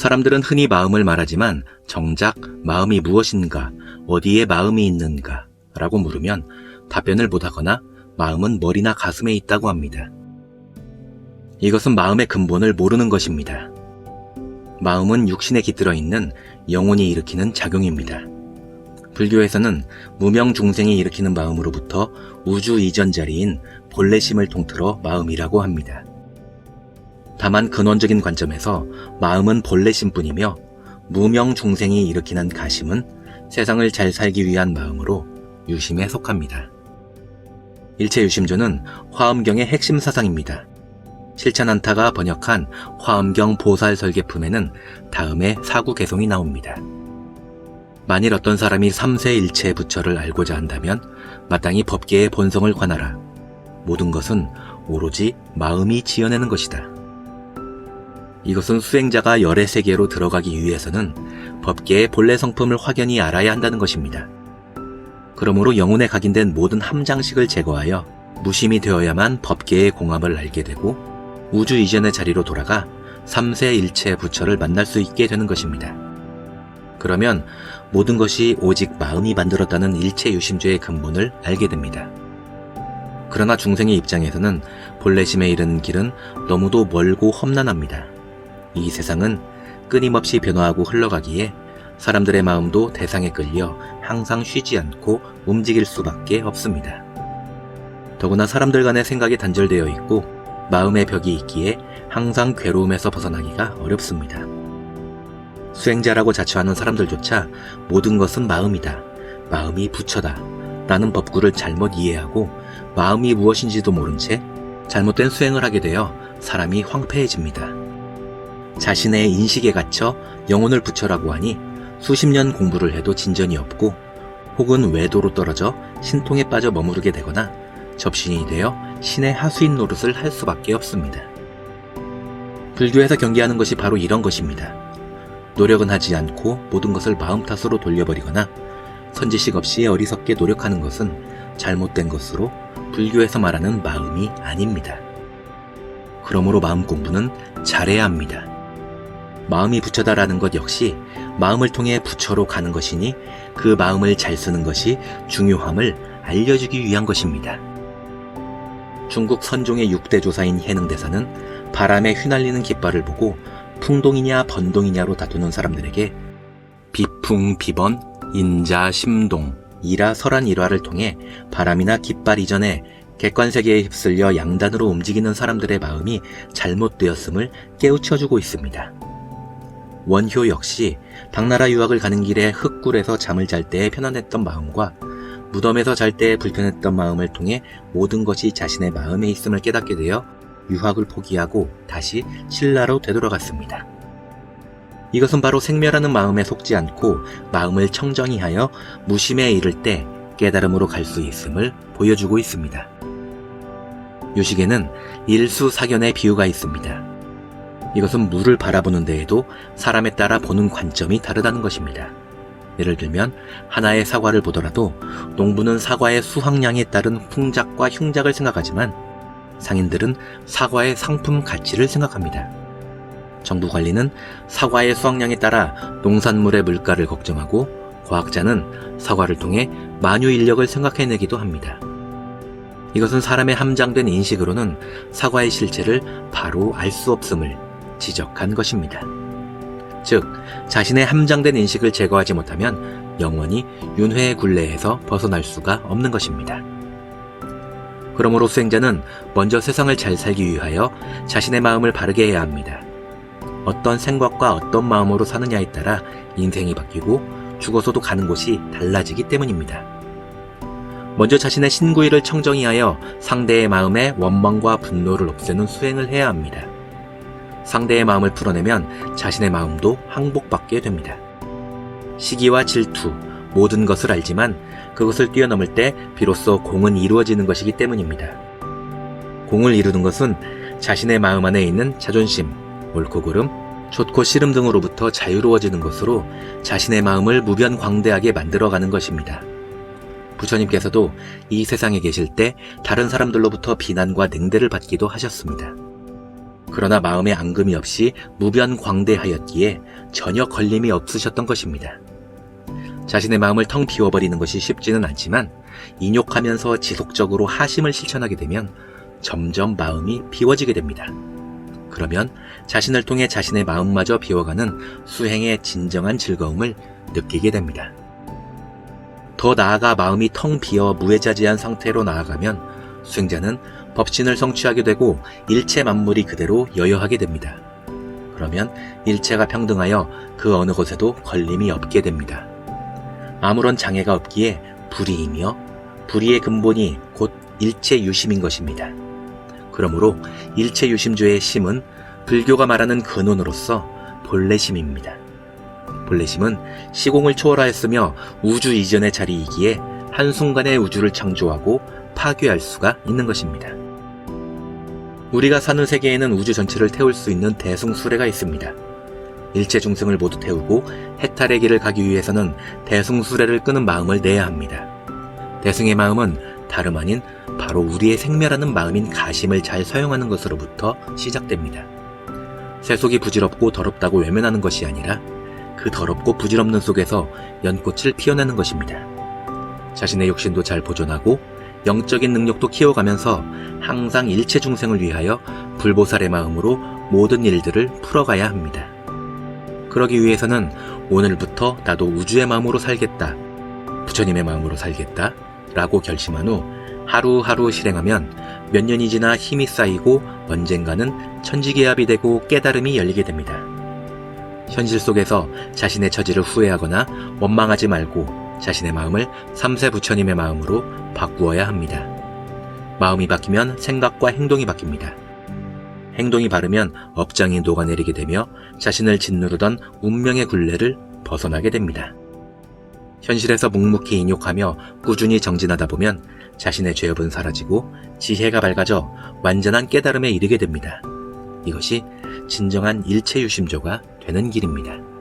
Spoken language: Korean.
사람들은 흔히 마음을 말하지만 정작 마음이 무엇인가, 어디에 마음이 있는가 라고 물으면 답변을 못하거나 마음은 머리나 가슴에 있다고 합니다. 이것은 마음의 근본을 모르는 것입니다. 마음은 육신에 깃들어 있는 영혼이 일으키는 작용입니다. 불교에서는 무명 중생이 일으키는 마음으로부터 우주 이전 자리인 본래심을 통틀어 마음이라고 합니다. 다만 근원적인 관점에서 마음은 본래심뿐이며 무명 중생이 일으키는 가심은 세상을 잘 살기 위한 마음으로 유심에 속합니다. 일체유심조는 화엄경의 핵심 사상입니다. 실찬한타가 번역한 화엄경 보살 설계품에는 다음의 사구 개송이 나옵니다. 만일 어떤 사람이 삼세일체 부처를 알고자 한다면 마땅히 법계의 본성을 관하라. 모든 것은 오로지 마음이 지어내는 것이다. 이것은 수행자가 열의 세계로 들어가기 위해서는 법계의 본래 성품을 확연히 알아야 한다는 것입니다. 그러므로 영혼에 각인된 모든 함장식을 제거하여 무심이 되어야만 법계의 공합을 알게 되고 우주 이전의 자리로 돌아가 삼세일체 부처를 만날 수 있게 되는 것입니다. 그러면 모든 것이 오직 마음이 만들었다는 일체유심조의 근본을 알게 됩니다. 그러나 중생의 입장에서는 본래심에 이르는 길은 너무도 멀고 험난합니다. 이 세상은 끊임없이 변화하고 흘러가기에 사람들의 마음도 대상에 끌려 항상 쉬지 않고 움직일 수밖에 없습니다. 더구나 사람들 간의 생각이 단절되어 있고 마음의 벽이 있기에 항상 괴로움에서 벗어나기가 어렵습니다. 수행자라고 자처하는 사람들조차 모든 것은 마음이다, 마음이 부처다 라는 법구를 잘못 이해하고 마음이 무엇인지도 모른 채 잘못된 수행을 하게 되어 사람이 황폐해집니다. 자신의 인식에 갇혀 영혼을 부처라고 하니 수십 년 공부를 해도 진전이 없고 혹은 외도로 떨어져 신통에 빠져 머무르게 되거나 접신이 되어 신의 하수인 노릇을 할 수밖에 없습니다. 불교에서 경계하는 것이 바로 이런 것입니다. 노력은 하지 않고 모든 것을 마음 탓으로 돌려버리거나 선지식 없이 어리석게 노력하는 것은 잘못된 것으로 불교에서 말하는 마음이 아닙니다. 그러므로 마음 공부는 잘해야 합니다. 마음이 부처다라는 것 역시 마음을 통해 부처로 가는 것이니 그 마음을 잘 쓰는 것이 중요함을 알려주기 위한 것입니다. 중국 선종의 6대 조사인 해능대사는 바람에 휘날리는 깃발을 보고 풍동이냐 번동이냐로 다투는 사람들에게 비풍, 비번, 인자, 심동, 이라, 설한 일화를 통해 바람이나 깃발 이전에 객관세계에 휩쓸려 양단으로 움직이는 사람들의 마음이 잘못되었음을 깨우쳐주고 있습니다. 원효 역시 당나라 유학을 가는 길에 흙굴에서 잠을 잘 때에 편안했던 마음과 무덤에서 잘 때에 불편했던 마음을 통해 모든 것이 자신의 마음에 있음을 깨닫게 되어 유학을 포기하고 다시 신라로 되돌아갔습니다. 이것은 바로 생멸하는 마음에 속지 않고 마음을 청정히 하여 무심에 이를 때 깨달음으로 갈 수 있음을 보여주고 있습니다. 유식에는 일수사견의 비유가 있습니다. 이것은 물을 바라보는 데에도 사람에 따라 보는 관점이 다르다는 것입니다. 예를 들면 하나의 사과를 보더라도 농부는 사과의 수확량에 따른 풍작과 흉작을 생각하지만 상인들은 사과의 상품 가치를 생각합니다. 정부 관리는 사과의 수확량에 따라 농산물의 물가를 걱정하고 과학자는 사과를 통해 만유 인력을 생각해내기도 합니다. 이것은 사람의 함장된 인식으로는 사과의 실체를 바로 알 수 없음을 지적한 것입니다. 즉, 자신의 함장된 인식을 제거하지 못하면 영원히 윤회의 굴레에서 벗어날 수가 없는 것입니다. 그러므로 수행자는 먼저 세상을 잘 살기 위하여 자신의 마음을 바르게 해야 합니다. 어떤 생각과 어떤 마음으로 사느냐에 따라 인생이 바뀌고 죽어서도 가는 곳이 달라지기 때문입니다. 먼저 자신의 신구의를 청정히 하여 상대의 마음에 원망과 분노를 없애는 수행을 해야 합니다. 상대의 마음을 풀어내면 자신의 마음도 항복받게 됩니다. 시기와 질투, 모든 것을 알지만 그것을 뛰어넘을 때 비로소 공은 이루어지는 것이기 때문입니다. 공을 이루는 것은 자신의 마음 안에 있는 자존심, 옳고 그름, 좋고 싫음 등으로부터 자유로워지는 것으로 자신의 마음을 무변광대하게 만들어가는 것입니다. 부처님께서도 이 세상에 계실 때 다른 사람들로부터 비난과 냉대를 받기도 하셨습니다. 그러나 마음에 앙금이 없이 무변광대하였기에 전혀 걸림이 없으셨던 것입니다. 자신의 마음을 텅 비워버리는 것이 쉽지는 않지만 인욕하면서 지속적으로 하심을 실천하게 되면 점점 마음이 비워지게 됩니다. 그러면 자신을 통해 자신의 마음마저 비워가는 수행의 진정한 즐거움을 느끼게 됩니다. 더 나아가 마음이 텅 비어 무해자지한 상태로 나아가면 수행자는 법신을 성취하게 되고 일체 만물이 그대로 여여하게 됩니다. 그러면 일체가 평등하여 그 어느 곳에도 걸림이 없게 됩니다. 아무런 장애가 없기에 불의이며 불의의 근본이 곧 일체 유심인 것입니다. 그러므로 일체 유심조의 심은 불교가 말하는 근원으로서 본래심입니다. 본래심은 시공을 초월하였으며 우주 이전의 자리이기에 한순간에 우주를 창조하고 파괴할 수가 있는 것입니다. 우리가 사는 세계에는 우주 전체를 태울 수 있는 대승수레가 있습니다. 일체 중생을 모두 태우고 해탈의 길을 가기 위해서는 대승수레를 끄는 마음을 내야 합니다. 대승의 마음은 다름 아닌 바로 우리의 생멸하는 마음인 가심을 잘 사용하는 것으로부터 시작됩니다. 세속이 부질없고 더럽다고 외면하는 것이 아니라 그 더럽고 부질없는 속에서 연꽃을 피워내는 것입니다. 자신의 욕심도 잘 보존하고 영적인 능력도 키워가면서 항상 일체 중생을 위하여 불보살의 마음으로 모든 일들을 풀어가야 합니다. 그러기 위해서는 오늘부터 나도 우주의 마음으로 살겠다, 부처님의 마음으로 살겠다 라고 결심한 후 하루하루 실행하면 몇 년이 지나 힘이 쌓이고 언젠가는 천지개합이 되고 깨달음이 열리게 됩니다. 현실 속에서 자신의 처지를 후회하거나 원망하지 말고 자신의 마음을 삼세 부처님의 마음으로 바꾸어야 합니다. 마음이 바뀌면 생각과 행동이 바뀝니다. 행동이 바르면 업장이 녹아내리게 되며 자신을 짓누르던 운명의 굴레를 벗어나게 됩니다. 현실에서 묵묵히 인욕하며 꾸준히 정진하다 보면 자신의 죄업은 사라지고 지혜가 밝아져 완전한 깨달음에 이르게 됩니다. 이것이 진정한 일체유심조가 되는 길입니다.